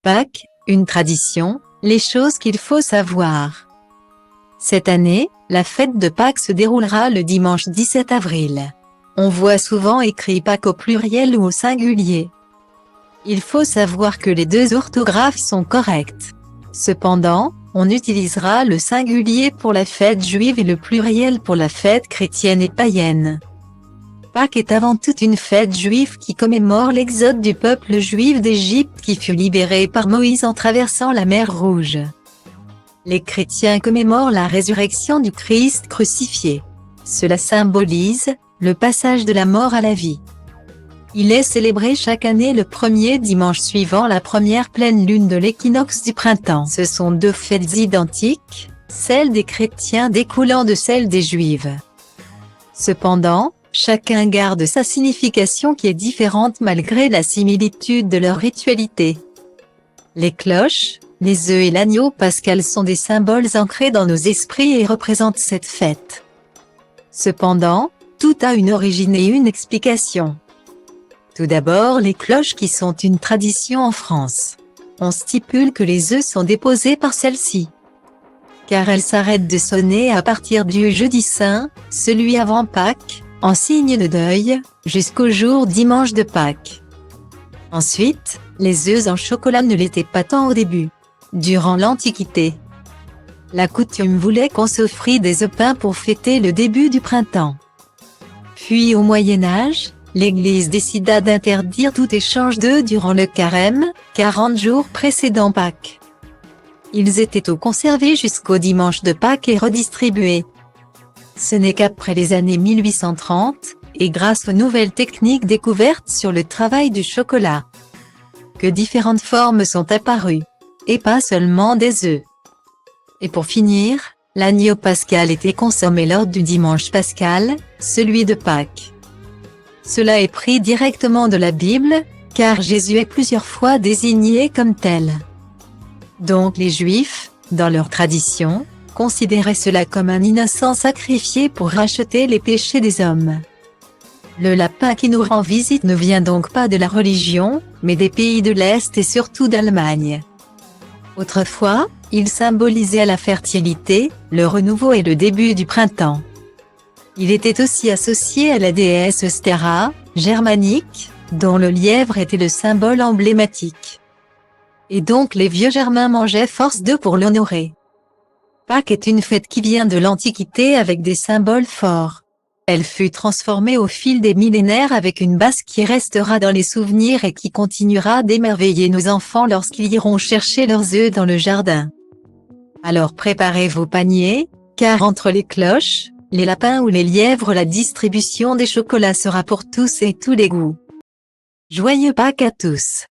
Pâques, une tradition, les choses qu'il faut savoir. Cette année, la fête de Pâques se déroulera le dimanche 17 avril. On voit souvent écrit Pâques au pluriel ou au singulier. Il faut savoir que les deux orthographes sont correctes. Cependant, on utilisera le singulier pour la fête juive et le pluriel pour la fête chrétienne et païenne. Pâques est avant tout une fête juive qui commémore l'exode du peuple juif d'Égypte qui fut libéré par Moïse en traversant la mer Rouge. Les chrétiens commémorent la résurrection du Christ crucifié. Cela symbolise le passage de la mort à la vie. Il est célébré chaque année le premier dimanche suivant la première pleine lune de l'équinoxe du printemps. Ce sont deux fêtes identiques, celle des chrétiens découlant de celle des juifs. Cependant, chacun garde sa signification qui est différente malgré la similitude de leur ritualité. Les cloches, les œufs et l'agneau pascal sont des symboles ancrés dans nos esprits et représentent cette fête. Cependant, tout a une origine et une explication. Tout d'abord les cloches qui sont une tradition en France. On stipule que les œufs sont déposés par celle-ci, car elles s'arrêtent de sonner à partir du jeudi saint, celui avant Pâques, en signe de deuil, jusqu'au jour dimanche de Pâques. Ensuite, les œufs en chocolat ne l'étaient pas tant au début. Durant l'Antiquité, la coutume voulait qu'on s'offrit des œufs peints pour fêter le début du printemps. Puis au Moyen-Âge, l'Église décida d'interdire tout échange d'œufs durant le carême, 40 jours précédant Pâques. Ils étaient conservés jusqu'au dimanche de Pâques et redistribués. Ce n'est qu'après les années 1830, et grâce aux nouvelles techniques découvertes sur le travail du chocolat, que différentes formes sont apparues, et pas seulement des œufs. Et pour finir, l'agneau pascal était consommé lors du dimanche pascal, celui de Pâques. Cela est pris directement de la Bible, car Jésus est plusieurs fois désigné comme tel. Donc les Juifs, dans leur tradition, considéraient cela comme un innocent sacrifié pour racheter les péchés des hommes. Le lapin qui nous rend visite ne vient donc pas de la religion, mais des pays de l'Est et surtout d'Allemagne. Autrefois, il symbolisait la fertilité, le renouveau et le début du printemps. Il était aussi associé à la déesse Stéra, germanique, dont le lièvre était le symbole emblématique. Et donc les vieux Germains mangeaient force d'œufs pour l'honorer. Pâques est une fête qui vient de l'Antiquité avec des symboles forts. Elle fut transformée au fil des millénaires avec une base qui restera dans les souvenirs et qui continuera d'émerveiller nos enfants lorsqu'ils iront chercher leurs œufs dans le jardin. Alors préparez vos paniers, car entre les cloches, les lapins ou les lièvres, la distribution des chocolats sera pour tous et tous les goûts. Joyeux Pâques à tous!